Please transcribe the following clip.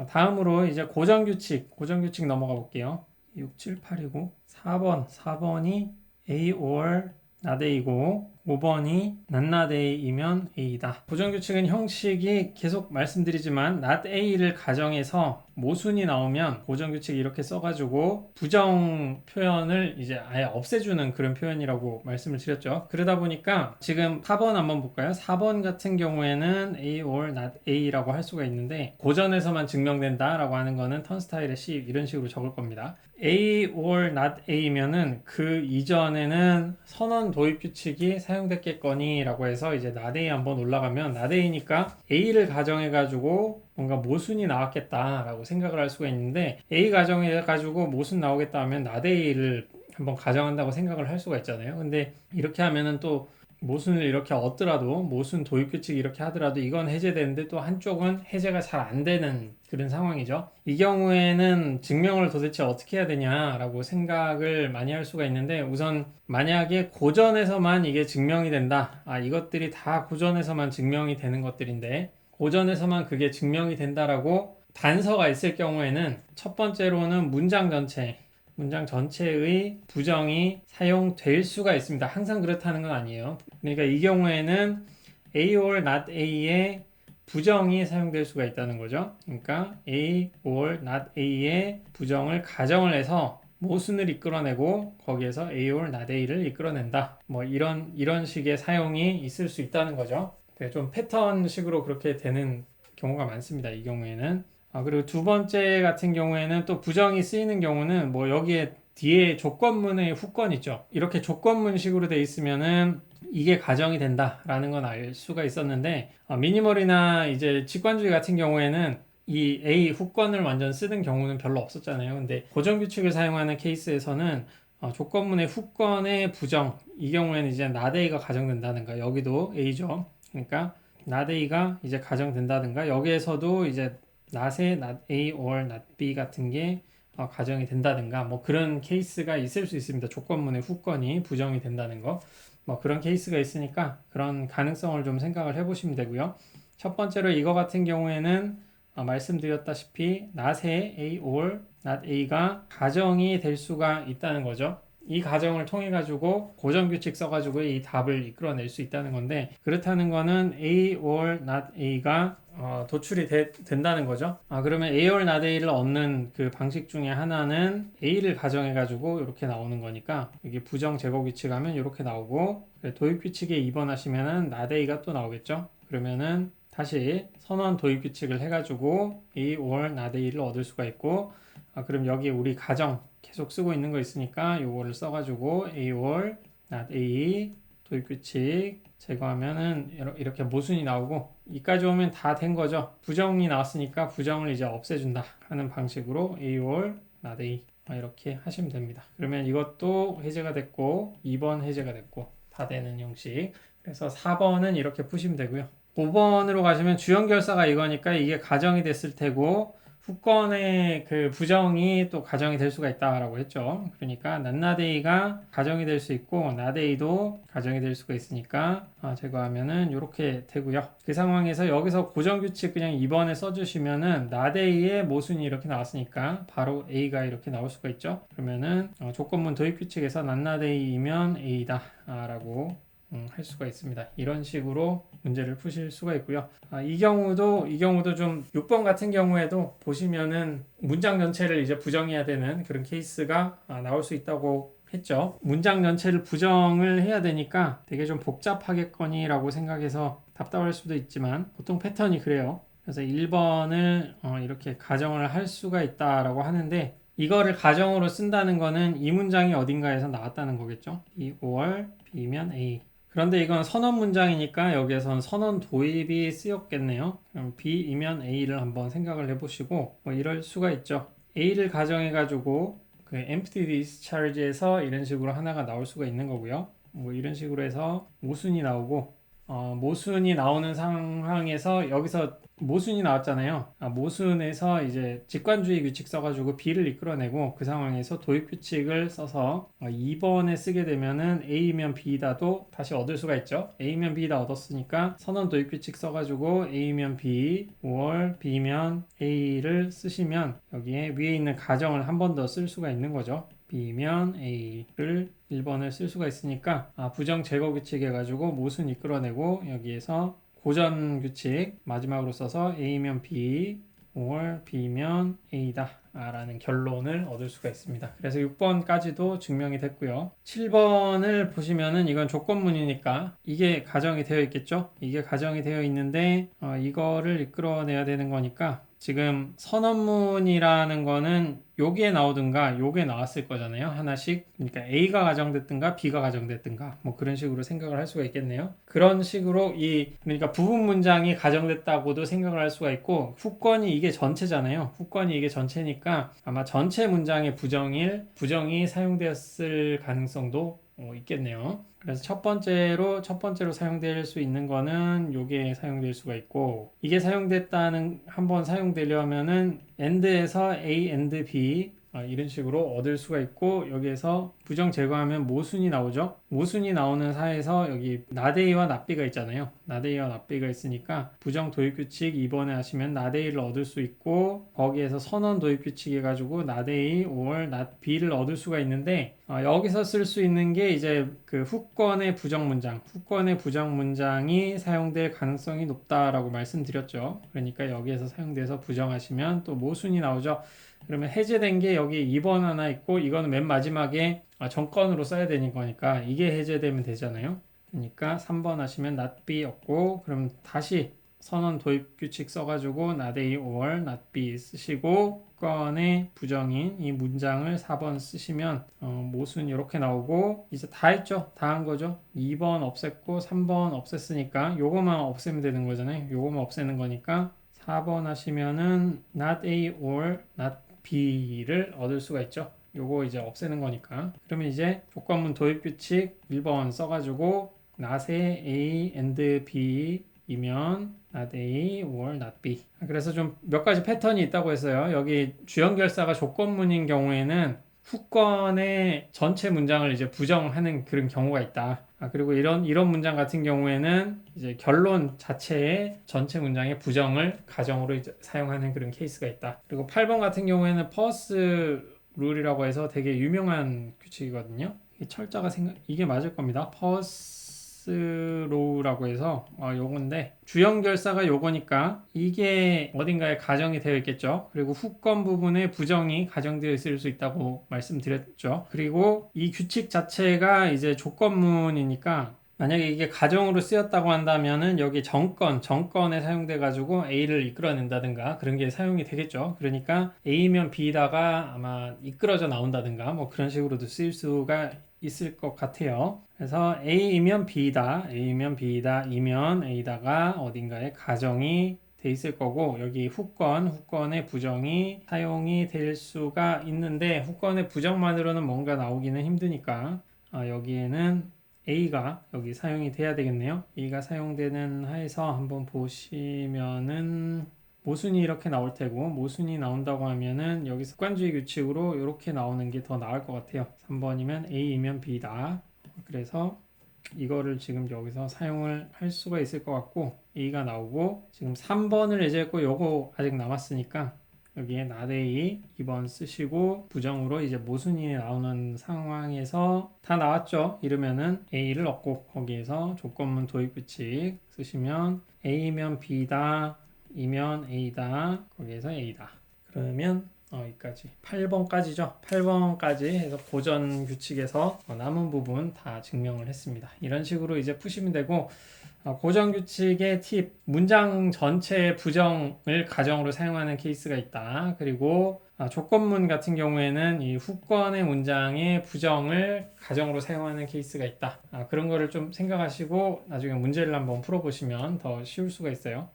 다음으로 이제 고정규칙 넘어가 볼게요. 6, 7, 8이고 4번이 A or not A고 5번이 not not A이면 A다. 고정규칙은 형식이 계속 말씀드리지만 not A를 가정해서 모순이 나오면 고정규칙 이렇게 써가지고 부정 표현을 이제 아예 없애주는 그런 표현이라고 말씀을 드렸죠. 그러다 보니까 지금 4번 한번 볼까요? 4번 같은 경우에는 A or not A라고 할 수가 있는데 고전에서만 증명된다 라고 하는 거는 턴스타일의 C 이런 식으로 적을 겁니다. A or not A면은 그 이전에는 선언 도입 규칙이 사용됐겠거니 라고 해서 이제 not A 한번 올라가면 not A니까 A를 가정해 가지고 뭔가 모순이 나왔겠다 라고 생각을 할 수가 있는데 A 가정해 가지고 모순 나오겠다 하면 not A를 한번 가정한다고 생각을 할 수가 있잖아요. 근데 이렇게 하면은 또 모순을 이렇게 얻더라도 모순 도입 규칙 이렇게 하더라도 이건 해제되는데 또 한쪽은 해제가 잘 안 되는 그런 상황이죠. 이 경우에는 증명을 도대체 어떻게 해야 되냐라고 생각을 많이 할 수가 있는데 우선 만약에 고전에서만 이게 증명이 된다. 이것들이 다 고전에서만 증명이 되는 것들인데 고전에서만 그게 증명이 된다라고 단서가 있을 경우에는 첫 번째로는 문장 전체의 부정이 사용될 수가 있습니다. 항상 그렇다는 건 아니에요. 그러니까 이 경우에는 A or not A의 부정이 사용될 수가 있다는 거죠. 그러니까 A or not A의 부정을 가정을 해서 모순을 이끌어내고 거기에서 A or not A를 이끌어낸다. 뭐 이런 식의 사용이 있을 수 있다는 거죠. 좀 패턴식으로 그렇게 되는 경우가 많습니다. 이 경우에는. 그리고 두 번째 같은 경우에는 또 부정이 쓰이는 경우는 뭐 여기에 뒤에 조건문의 후권 있죠. 이렇게 조건문식으로 돼 있으면은 이게 가정이 된다라는 건 알 수가 있었는데 미니멀이나 이제 직관주의 같은 경우에는 이 A 후권을 완전 쓰는 경우는 별로 없었잖아요. 근데 고정규칙을 사용하는 케이스에서는 조건문의 후권의 부정 이 경우에는 이제 not A가 가정된다든가 여기도 A죠. 그러니까 not A가 이제 가정된다든가 여기에서도 이제 not의 not A or not B 같은 게 가정이 된다든가 뭐 그런 케이스가 있을 수 있습니다. 조건문의 후권이 부정이 된다는 거. 뭐 그런 케이스가 있으니까 그런 가능성을 좀 생각을 해보시면 되고요. 첫 번째로 이거 같은 경우에는 말씀드렸다시피 not의 A or not A가 가정이 될 수가 있다는 거죠. 이 가정을 통해 가지고 고정규칙 써가지고 이 답을 이끌어낼 수 있다는 건데 그렇다는 거는 A or not A가 도출이 된다는 거죠. 그러면 A or not A를 얻는 그 방식 중에 하나는 A를 가정해 가지고 이렇게 나오는 거니까 이게 부정 제거 규칙하면 이렇게 나오고 도입 규칙에 입원하시면은 not A가 또 나오겠죠. 그러면은 다시 선언 도입 규칙을 해가지고 A or not A를 얻을 수가 있고 그럼 여기 우리 가정 계속 쓰고 있는 거 있으니까 요거를 써가지고 A or not A 도입 규칙 제거하면은 이렇게 모순이 나오고 이까지 오면 다 된 거죠. 부정이 나왔으니까 부정을 이제 없애준다 하는 방식으로 A or not A 이렇게 하시면 됩니다. 그러면 이것도 해제가 됐고 2번 해제가 됐고 다 되는 형식. 그래서 4번은 이렇게 푸시면 되고요. 5번으로 가시면 주연결사가 이거니까 이게 가정이 됐을 테고 후권의 그 부정이 또 가정이 될 수가 있다라고 했죠. 그러니까 not not A가 가정이 될 수 있고 not A도 가정이 될 수가 있으니까 제거하면은 이렇게 되고요. 그 상황에서 여기서 고정규칙 그냥 2번에 써주시면은 not A의 모순이 이렇게 나왔으니까 바로 A가 이렇게 나올 수가 있죠. 그러면은 조건문 도입 규칙에서 not not A이면 A다 라고 할 수가 있습니다. 이런 식으로 문제를 푸실 수가 있고요. 이 경우도 좀 6번 같은 경우에도 보시면은 문장 전체를 이제 부정해야 되는 그런 케이스가 나올 수 있다고 했죠. 문장 전체를 부정을 해야 되니까 되게 좀 복잡하겠거니라고 생각해서 답답할 수도 있지만 보통 패턴이 그래요. 그래서 1번을 이렇게 가정을 할 수가 있다라고 하는데 이거를 가정으로 쓴다는 거는 이 문장이 어딘가에서 나왔다는 거겠죠. B or B면 A. 그런데 이건 선언 문장이니까 여기에선 선언 도입이 쓰였겠네요. 그럼 B이면 A를 한번 생각을 해보시고 뭐 이럴 수가 있죠. A를 가정해가지고 그 empty discharge에서 이런 식으로 하나가 나올 수가 있는 거고요. 뭐 이런 식으로 해서 모순이 나오고 모순이 나오는 상황에서 여기서 모순이 나왔잖아요. 모순에서 이제 직관주의 규칙 써가지고 B를 이끌어내고 그 상황에서 도입 규칙을 써서 2번에 쓰게 되면은 A면 B다도 다시 얻을 수가 있죠. A면 B다 얻었으니까 선언 도입 규칙 써가지고 A면 B, or B면 A를 쓰시면 여기에 위에 있는 가정을 한 번 더 쓸 수가 있는 거죠. B면 A를 1번을 쓸 수가 있으니까 부정 제거 규칙 해가지고 모순 이끌어내고 여기에서 고전 규칙 마지막으로 써서 A면 B, or B면 A다 라는 결론을 얻을 수가 있습니다. 그래서 6번까지도 증명이 됐고요. 7번을 보시면은 이건 조건문이니까 이게 가정이 되어 있겠죠? 이게 가정이 되어 있는데 이거를 이끌어내야 되는 거니까 지금 선언문이라는 거는 요게 나오든가 요게 나왔을 거잖아요. 하나씩. 그러니까 A가 가정됐든가 B가 가정됐든가 뭐 그런 식으로 생각을 할 수가 있겠네요. 그런 식으로 그러니까 부분 문장이 가정됐다고도 생각을 할 수가 있고 후권이 이게 전체잖아요. 후권이 이게 전체니까 아마 전체 문장의 부정이 사용되었을 가능성도 있겠네요. 그래서 첫 번째로 사용될 수 있는 거는 요게 사용될 수가 있고 이게 한번 사용되려면은 and에서 A and B 이런 식으로 얻을 수가 있고 여기에서 부정 제거하면 모순이 나오죠. 모순이 나오는 사에서 여기 not A와 not B가 있잖아요. not A와 not B가 있으니까 부정 도입 규칙 2번에 하시면 not A를 얻을 수 있고 거기에서 선언 도입 규칙 해가지고 not A or not B를 얻을 수가 있는데 여기서 쓸 수 있는 게 이제 그 후권의 부정 문장이 사용될 가능성이 높다라고 말씀드렸죠. 그러니까 여기에서 사용돼서 부정하시면 또 모순이 나오죠. 그러면 해제된 게 여기 2번 하나 있고 이거는 맨 마지막에 정건으로 써야 되는 거니까 이게 해제되면 되잖아요. 그러니까 3번 하시면 not B였고 그럼 다시 선언 도입 규칙 써가지고 not A or not B 쓰시고 건의 부정인 이 문장을 4번 쓰시면 모순 이렇게 나오고 이제 다 했죠. 다 한 거죠. 2번 없앴고 3번 없앴으니까 요거만 없애면 되는 거잖아요. 요거만 없애는 거니까 4번 하시면은 not A or not B를 얻을 수가 있죠. 요거 이제 없애는 거니까. 그러면 이제 조건문 도입 규칙 1번 써가지고 not의 A and B 이면 not A or not B. 그래서 좀 몇 가지 패턴이 있다고 했어요. 여기 주연결사가 조건문인 경우에는 후권의 전체 문장을 이제 부정하는 그런 경우가 있다. 그리고 이런 문장 같은 경우에는 이제 결론 자체의 전체 문장의 부정을 가정으로 이제 사용하는 그런 케이스가 있다. 그리고 8번 같은 경우에는 퍼스 룰이라고 해서 되게 유명한 규칙이거든요. 이게 맞을 겁니다. 퍼스 로우라고 해서 요건데 주연결사가 요거니까 이게 어딘가에 가정이 되어 있겠죠. 그리고 후권 부분에 부정이 가정되어 있을 수 있다고 말씀드렸죠. 그리고 이 규칙 자체가 이제 조건문이니까 만약에 이게 가정으로 쓰였다고 한다면은 여기 정건에 사용돼 가지고 A를 이끌어낸다든가 그런 게 사용이 되겠죠. 그러니까 A면 B다가 아마 이끌어져 나온다든가 뭐 그런 식으로도 쓰일 수가 있을 것 같아요. 그래서 A이면 B다, 이면 A다가 어딘가에 가정이 돼 있을 거고 여기 후권의 부정이 사용이 될 수가 있는데 후권의 부정만으로는 뭔가 나오기는 힘드니까 여기에는 A가 여기 사용이 돼야 되겠네요. A가 사용되는 하에서 한번 보시면은 모순이 이렇게 나올 테고 모순이 나온다고 하면은 여기 습관주의 규칙으로 이렇게 나오는 게 더 나을 것 같아요. 3번이면 A이면 B다. 그래서 이거를 지금 여기서 사용을 할 수가 있을 것 같고 A가 나오고 지금 3번을 예제했고 요거 아직 남았으니까 여기에 not A 2번 쓰시고 부정으로 이제 모순이 나오는 상황에서 다 나왔죠. 이러면은 A를 얻고 거기에서 조건문 도입 규칙 쓰시면 A면 B다 이면 A다 거기에서 A다 그러면 여기까지 8번까지죠. 8번까지 해서 고전 규칙에서 남은 부분 다 증명을 했습니다. 이런 식으로 이제 푸시면 되고 고전 규칙의 팁 문장 전체 부정을 가정으로 사용하는 케이스가 있다. 그리고 조건문 같은 경우에는 이 후권의 문장의 부정을 가정으로 사용하는 케이스가 있다. 그런 거를 좀 생각하시고 나중에 문제를 한번 풀어보시면 더 쉬울 수가 있어요.